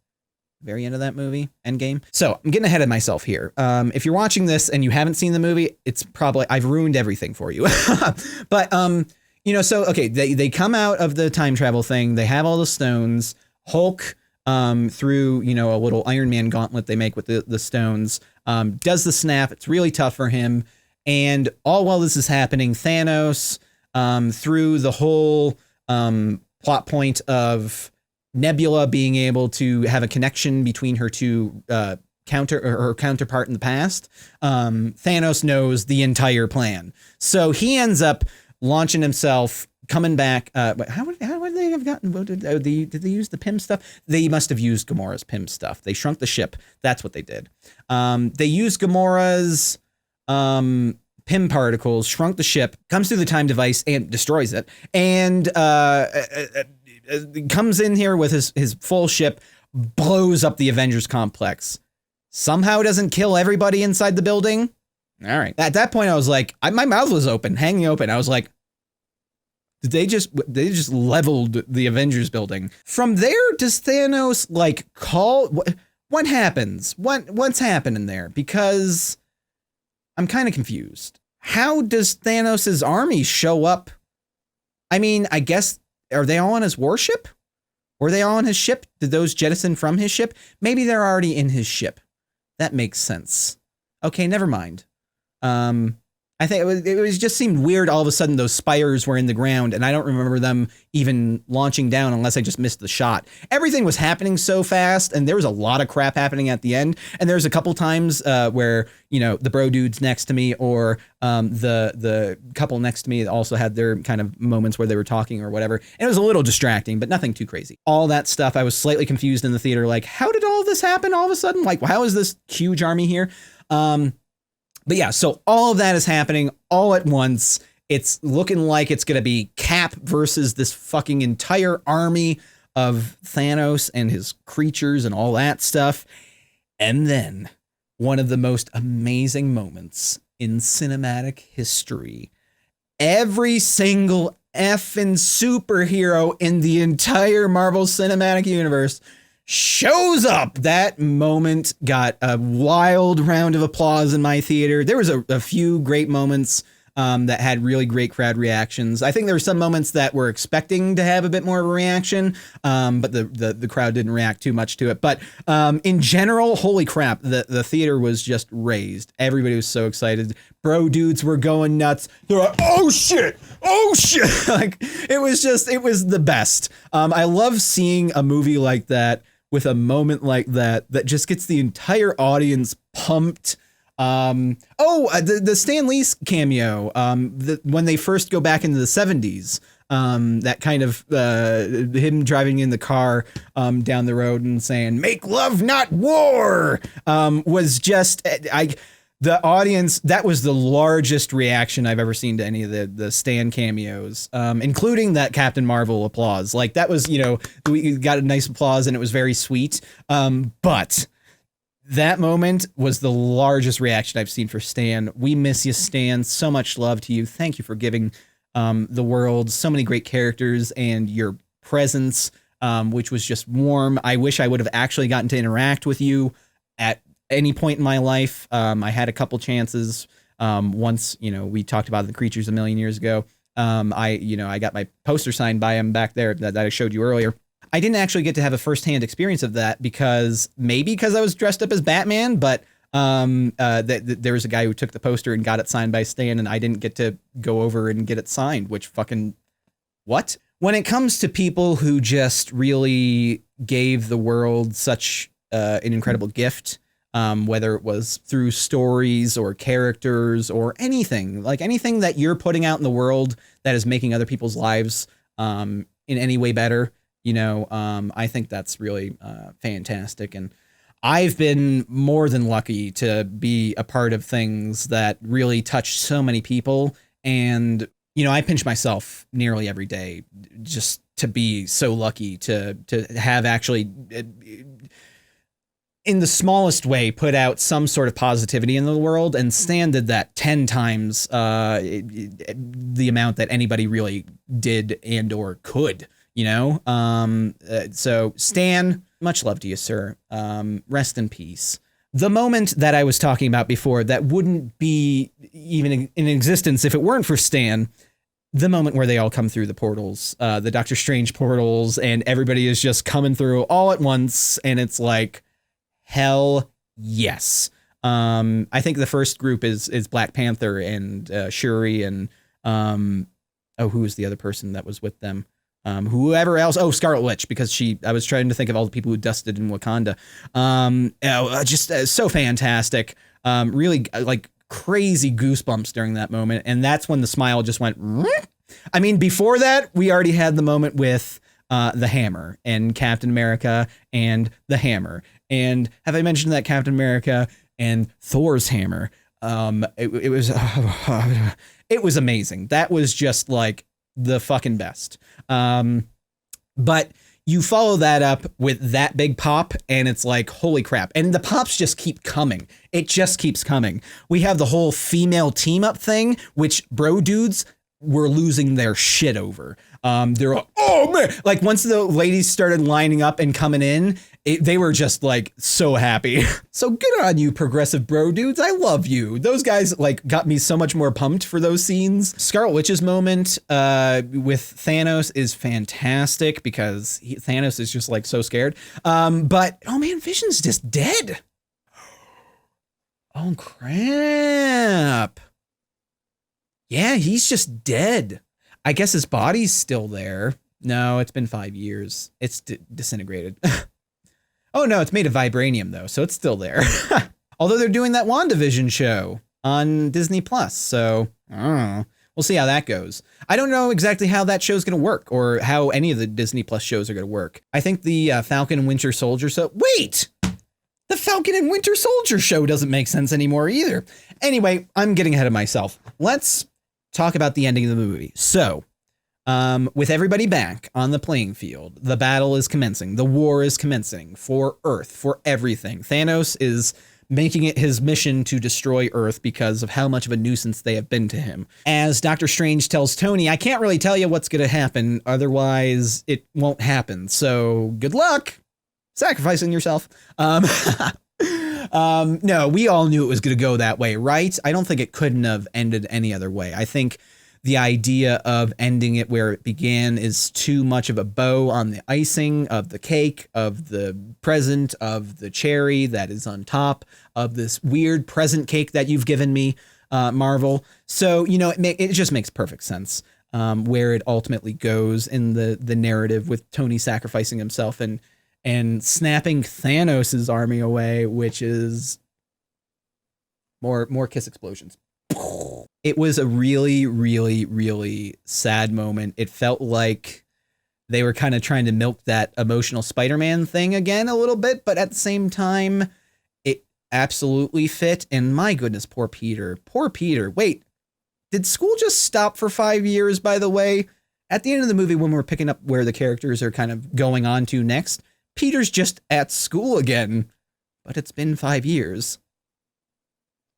Speaker 2: Very end of that movie, Endgame. So I'm getting ahead of myself here. If you're watching this and you haven't seen the movie, it's probably, I've ruined everything for you. But so, okay, they come out of the time travel thing. They have all the stones. Hulk, through, a little Iron Man gauntlet they make with the stones, does the snap. It's really tough for him. And all while this is happening, Thanos, through the whole plot point of Nebula being able to have a connection between her two her counterpart in the past, Thanos knows the entire plan. So he ends up launching himself, coming back. How would they have gotten? Did they use the Pym stuff? They must have used Gamora's Pym stuff. They shrunk the ship. That's what they did. They used Gamora's Pym particles, shrunk the ship, comes through the time device and destroys it, and comes in here with his full ship, blows up the Avengers complex. Somehow doesn't kill everybody inside the building. All right. At that point, I was like, my mouth was open, hanging open. I was like, they just leveled the Avengers building. From there, does Thanos like call? What happens? What's happening there? Because I'm kind of confused. How does Thanos's army show up? I mean, I guess, are they all on his warship? Were they all on his ship? Did those jettison from his ship? Maybe they're already in his ship. That makes sense. Okay, never mind. I think it was just seemed weird all of a sudden those spires were in the ground, and I don't remember them even launching down unless I just missed the shot. Everything was happening so fast, and there was a lot of crap happening at the end. And there's a couple times where, you know, the bro dudes next to me or the couple next to me also had their kind of moments where they were talking or whatever. And it was a little distracting, but nothing too crazy. All that stuff, I was slightly confused in the theater. Like, how did all this happen all of a sudden? Like, how is this huge army here? But yeah, so all of that is happening all at once. It's looking like it's going to be Cap versus this fucking entire army of Thanos and his creatures and all that stuff. And then one of the most amazing moments in cinematic history. Every single effing superhero in the entire Marvel Cinematic Universe shows up. That moment got a wild round of applause in my theater. There was a few great moments that had really great crowd reactions. I think there were some moments that were expecting to have a bit more of a reaction, but the crowd didn't react too much to it. But in general, holy crap, the theater was just raised. Everybody was so excited. Bro dudes were going nuts. They're like, oh shit. Like, it was the best. I love seeing a movie like that with a moment like that just gets the entire audience pumped. The Stan Lee cameo, when they first go back into the 70s, that kind of him driving in the car down the road and saying "Make love, not war," was just the audience. That was the largest reaction I've ever seen to any of the Stan cameos, including that Captain Marvel applause. Like, that was, you know, we got a nice applause and it was very sweet. But that moment was the largest reaction I've seen for Stan. We miss you, Stan. So much love to you. Thank you for giving the world so many great characters and your presence, which was just warm. I wish I would have actually gotten to interact with you at any point in my life. I had a couple chances. Once, you know, we talked about the creatures a million years ago. I got my poster signed by him back there that I showed you earlier. I didn't actually get to have a firsthand experience of that because I was dressed up as Batman, but there was a guy who took the poster and got it signed by Stan, and I didn't get to go over and get it signed, which fucking what? When it comes to people who just really gave the world such an incredible gift, whether it was through stories or characters or anything that you're putting out in the world that is making other people's lives in any way better, you know, I think that's really fantastic. And I've been more than lucky to be a part of things that really touch so many people. And, you know, I pinch myself nearly every day just to be so lucky to have actually, in the smallest way, put out some sort of positivity in the world. And Stan did that 10 times the amount that anybody really did and or could. You know, so Stan, much love to you, sir. Rest in peace. The moment that I was talking about before that wouldn't be even in existence if it weren't for Stan, the moment where they all come through the portals, the Doctor Strange portals, and everybody is just coming through all at once. And it's like, hell yes. I think the first group is Black Panther and Shuri and who was the other person that was with them? Whoever else. Oh, Scarlet Witch, because I was trying to think of all the people who dusted in Wakanda. Just so fantastic. Really like crazy goosebumps during that moment. And that's when the smile just went. I mean, before that, we already had the moment with the hammer and Captain America and the hammer. And have I mentioned that Captain America and Thor's hammer? It was it was amazing. That was just like the fucking best. But you follow that up with that big pop and it's like, holy crap. And the pops just keep coming. It just keeps coming. We have the whole female team up thing, which bro dudes were losing their shit over. They're like, oh man, like once the ladies started lining up and coming in, they were just like so happy. So good on you, progressive bro dudes. I love you. Those guys like got me so much more pumped for those scenes. Scarlet Witch's moment with Thanos is fantastic because Thanos is just like so scared. But oh man, Vision's just dead. Oh crap. Yeah, he's just dead. I guess his body's still there. No, it's been 5 years. It's disintegrated. Oh no, it's made of vibranium though, so it's still there. Although they're doing that WandaVision show on Disney Plus, so I don't know. We'll see how that goes. I don't know exactly how that show's going to work or how any of the Disney Plus shows are going to work. I think the Falcon and Winter Soldier wait! The Falcon and Winter Soldier show doesn't make sense anymore either. Anyway, I'm getting ahead of myself. Let's talk about the ending of the movie. So, with everybody back on the playing field, the battle is commencing. The war is commencing for Earth, for everything. Thanos is making it his mission to destroy Earth because of how much of a nuisance they have been to him. As Doctor Strange tells Tony, I can't really tell you what's going to happen, otherwise it won't happen. So good luck sacrificing yourself. No, we all knew it was going to go that way, right? I don't think it couldn't have ended any other way. I think the idea of ending it where it began is too much of a bow on the icing of the cake, of the present, of the cherry that is on top of this weird present cake that you've given me, Marvel. So, you know, it just makes perfect sense where it ultimately goes in the narrative with Tony sacrificing himself and snapping Thanos' army away, which is more kiss explosions. It was a really, really, really sad moment. It felt like they were kind of trying to milk that emotional Spider-Man thing again a little bit, but at the same time, it absolutely fit. And my goodness, poor Peter. Poor Peter. Wait, did school just stop for 5 years, by the way? At the end of the movie, when we're picking up where the characters are kind of going on to next, Peter's just at school again, but it's been 5 years.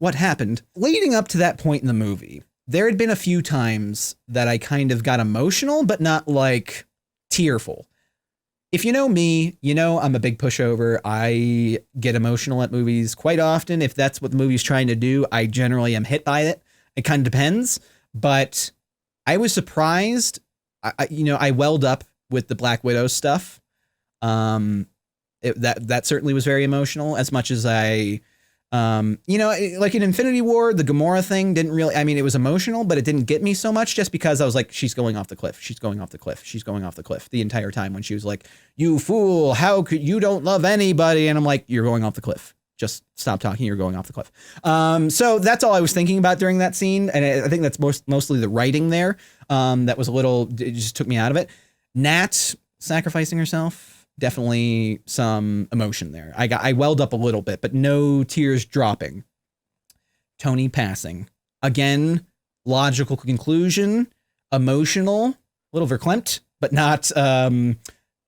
Speaker 2: What happened? Leading up to that point in the movie, there had been a few times that I kind of got emotional, but not like tearful. If you know me, you know I'm a big pushover. I get emotional at movies quite often. If that's what the movie's trying to do, I generally am hit by it. It kind of depends, but I was surprised. I welled up with the Black Widow stuff. That certainly was very emotional, as much as I, like in Infinity War, the Gamora thing didn't really, I mean, it was emotional, but it didn't get me so much just because I was like, she's going off the cliff. She's going off the cliff. She's going off the cliff the entire time when she was like, you fool, how could you don't love anybody? And I'm like, you're going off the cliff. Just stop talking. You're going off the cliff. So that's all I was thinking about during that scene. And I think that's mostly the writing there. That was it just took me out of it. Nat sacrificing herself. Definitely some emotion there. I welled up a little bit, but no tears dropping. Tony passing. Again, logical conclusion, emotional, a little verklempt, but not,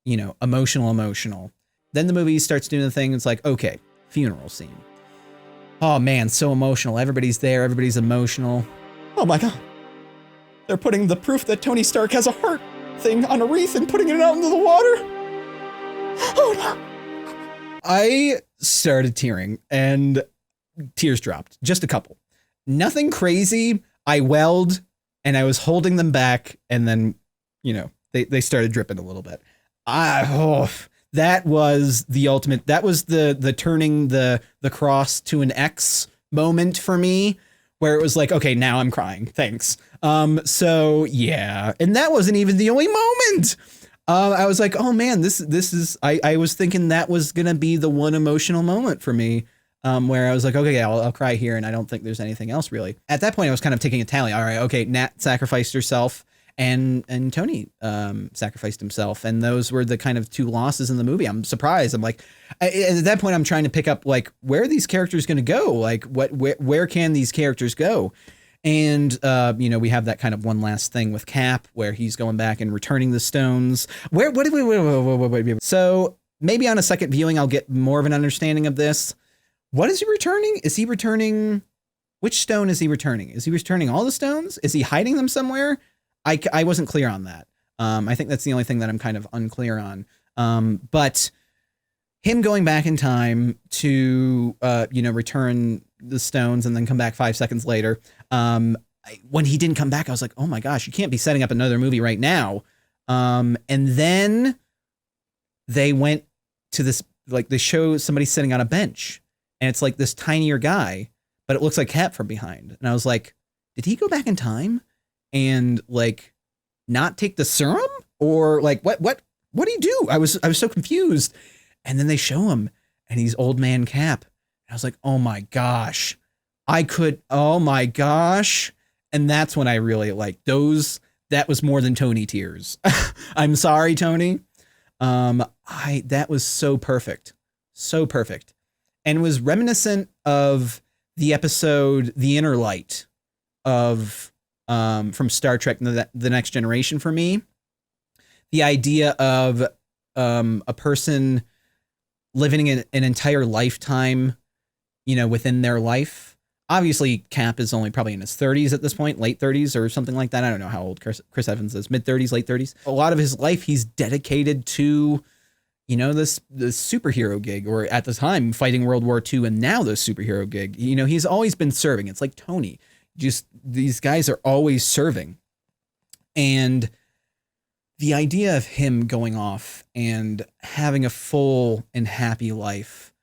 Speaker 2: emotional. Then the movie starts doing the thing. It's like, okay, funeral scene. Oh man, so emotional. Everybody's there. Everybody's emotional. Oh my God. They're putting the proof that Tony Stark has a heart thing on a wreath and putting it out into the water. Oh no. I started tearing and tears dropped. Just a couple. Nothing crazy. I welled and I was holding them back and then, they started dripping a little bit. that was the ultimate. That was the turning the cross to an X moment for me, where it was like, okay, now I'm crying. Thanks. So yeah, and that wasn't even the only moment. I was like, oh man, this is. I was thinking that was gonna be the one emotional moment for me. Where I was like, okay, yeah, I'll cry here, and I don't think there's anything else really. At that point, I was kind of taking a tally. All right, okay, Nat sacrificed herself, and Tony sacrificed himself, and those were the kind of two losses in the movie. I'm surprised. I'm like, at that point, I'm trying to pick up like where are these characters going to go? Like, where can these characters go? And we have that kind of one last thing with Cap, where he's going back and returning the stones. So maybe on a second viewing, I'll get more of an understanding of this. What is he returning? Is he returning? Which stone is he returning? Is he returning all the stones? Is he hiding them somewhere? I wasn't clear on that. I think that's the only thing that I'm kind of unclear on. But him going back in time to, return the stones and then come back 5 seconds later. When he didn't come back, I was like, oh my gosh, you can't be setting up another movie right now. And then they went to this, like they show somebody sitting on a bench. And it's like this tinier guy, but it looks like Cap from behind. And I was like, did he go back in time and like not take the serum? Or like what do you do? I was so confused. And then they show him and he's old man Cap. And I was like, oh my gosh. Oh my gosh. And that's when I really like those. That was more than Tony tears. I'm sorry, Tony. That was so perfect. So perfect. And it was reminiscent of the episode The Inner Light of from Star Trek The Next Generation for me. The idea of a person living an entire lifetime, within their life. Obviously, Cap is only probably in his 30s at this point, late 30s or something like that. I don't know how old Chris Evans is, mid 30s, late 30s. A lot of his life he's dedicated to this superhero gig, or at the time fighting World War II, and now the superhero gig. He's always been serving. It's like Tony. Just these guys are always serving. And the idea of him going off and having a full and happy life,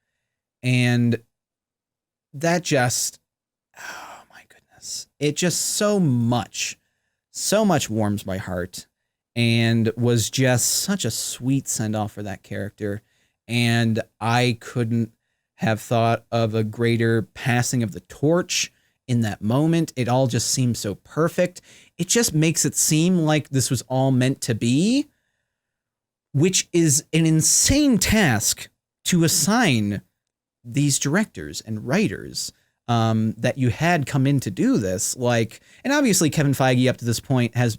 Speaker 2: and that just, oh my goodness, it just so much warms my heart. And was just such a sweet send-off for that character. And I couldn't have thought of a greater passing of the torch in that moment. It all just seems so perfect. It just makes it seem like this was all meant to be, which is an insane task to assign these directors and writers that you had come in to do this. And obviously Kevin Feige up to this point has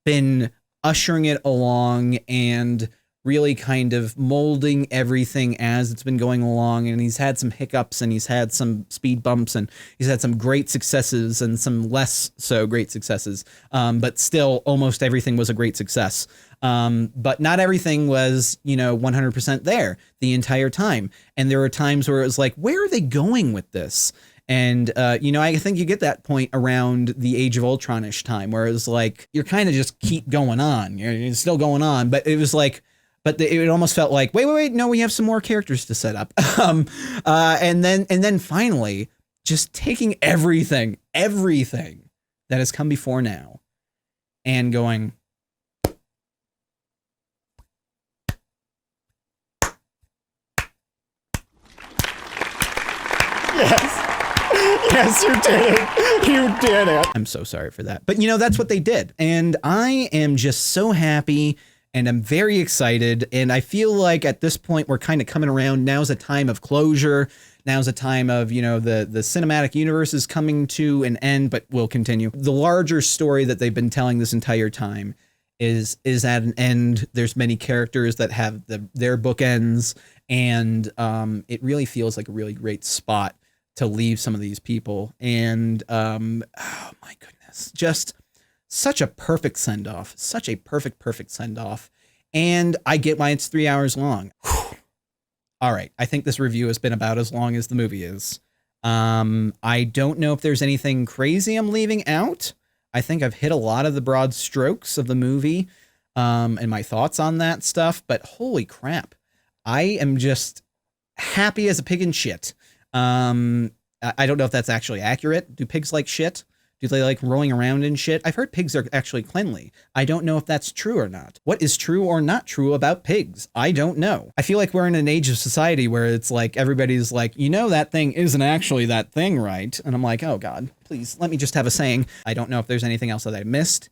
Speaker 2: been ushering it along and really kind of molding everything as it's been going along. And he's had some hiccups and he's had some speed bumps and he's had some great successes and some less so great successes. But still almost everything was a great success. But not everything was, 100% there the entire time. And there were times where it was like, where are they going with this? And, I think you get that point around the Age of Ultron-ish time where it was like, you're kind of just keep going on. You're still going on. But it was like, it almost felt like, wait, no, we have some more characters to set up. And then finally, just taking everything that has come before now and going, yes. Yes, you did it. You did it. I'm so sorry for that. But, that's what they did. And I am just so happy and I'm very excited. And I feel like at this point, we're kind of coming around. Now's a time of closure. Now's a time of, the cinematic universe is coming to an end, but will continue. The larger story that they've been telling this entire time is at an end. There's many characters that have their bookends. And it really feels like a really great spot to leave some of these people. And oh my goodness, just such a perfect send-off, such a perfect send-off. And I get why it's 3 hours long. All right, I think this review has been about as long as the movie is. I don't know if there's anything crazy I'm leaving out. I think I've hit a lot of the broad strokes of the movie and my thoughts on that stuff, but holy crap. I am just happy as a pig in shit. I don't know if that's actually accurate. Do pigs like shit? Do they like rolling around in shit? I've heard pigs are actually cleanly. I don't know if that's true or not. What is true or not true about pigs? I don't know. I feel like we're in an age of society where it's like everybody's like, you know, that thing isn't actually that thing, right? And I'm like, oh God, please let me just have a saying. I don't know if there's anything else that I missed.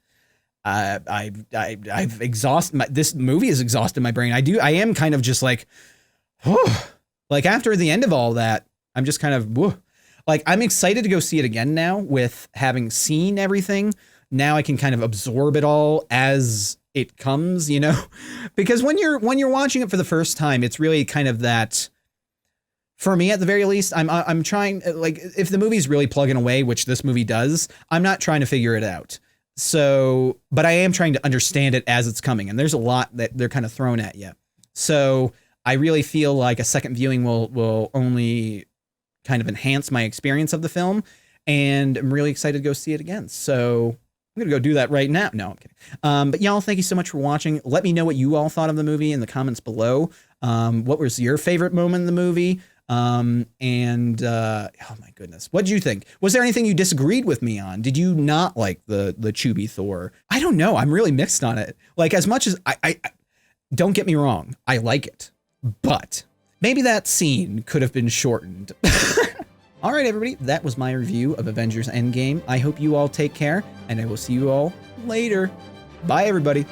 Speaker 2: I've exhausted this movie has exhausted my brain. I am kind of just like, like after the end of all that, I'm just kind of, like, I'm excited to go see it again now with having seen everything. Now I can kind of absorb it all as it comes, you know, because when you're watching it for the first time, it's really kind of that, for me, at the very least, I'm trying, like, if the movie's really plugging away, which this movie does, I'm not trying to figure it out. So, but I am trying to understand it as it's coming. And there's a lot that they're kind of thrown at you. So I really feel like a second viewing will only kind of enhance my experience of the film, and I'm really excited to go see it again. So I'm gonna go do that right now. No, I'm kidding. But y'all, thank you so much for watching. Let me know what you all thought of the movie in the comments below. What was your favorite moment in the movie? Oh my goodness, what did you think? Was there anything you disagreed with me on? Did you not like the Chubby Thor? I don't know. I'm really mixed on it. Like, as much as I don't get me wrong, I like it, but maybe that scene could have been shortened. All right, everybody, that was my review of Avengers Endgame. I hope you all take care, and I will see you all later. Bye, everybody.